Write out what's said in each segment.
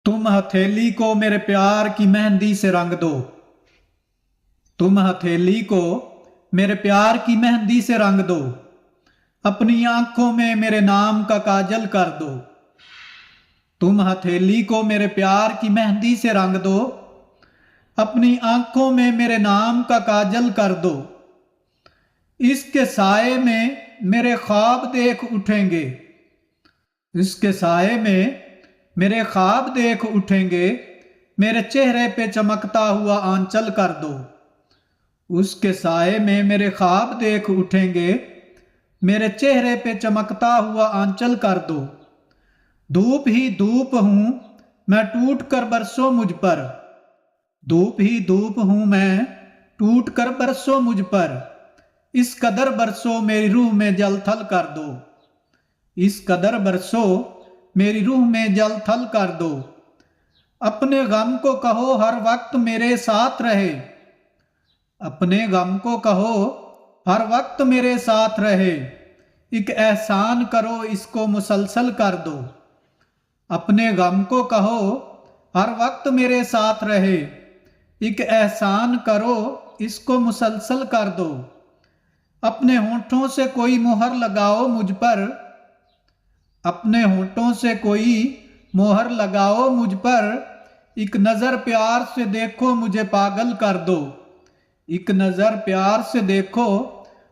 तुम हथेली को मेरे प्यार की मेहंदी से रंग दो। तुम हथेली को मेरे प्यार की मेहंदी से रंग दो। अपनी आंखों में मेरे नाम का काजल कर दो। तुम हथेली को मेरे प्यार की मेहंदी से रंग दो। अपनी आंखों में मेरे नाम का काजल कर दो। इसके साए में मेरे ख्वाब देख उठेंगे। इसके साए में मेरे ख्वाब देख उठेंगे। मेरे चेहरे पे चमकता हुआ आंचल कर दो। उसके साए में मेरे ख्वाब देख उठेंगे। मेरे चेहरे पे चमकता हुआ आंचल कर दो। धूप ही धूप हूं मैं टूट कर बरसो मुझ पर। धूप ही धूप हूं मैं टूट कर बरसो मुझ पर। इस कदर बरसो मेरी रूह में जल थल कर दो। इस कदर बरसो मेरी रूह में जल थल कर दो। अपने गम को कहो हर वक्त मेरे साथ रहे। अपने गम को कहो हर वक्त मेरे साथ रहे। एक एहसान करो इसको मुसलसल कर दो। अपने गम को कहो हर वक्त मेरे साथ रहे। एक एहसान करो इसको मुसलसल कर दो। अपने होठों से कोई मोहर लगाओ मुझ पर। अपने होठों से कोई मोहर लगाओ मुझ पर। एक नज़र प्यार से देखो मुझे पागल कर दो। एक नज़र प्यार से देखो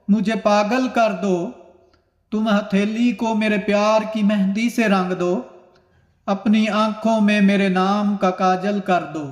मुझे पागल कर दो। तुम हथेली को मेरे प्यार की मेहंदी से रंग दो। अपनी आंखों में मेरे नाम का काजल कर दो।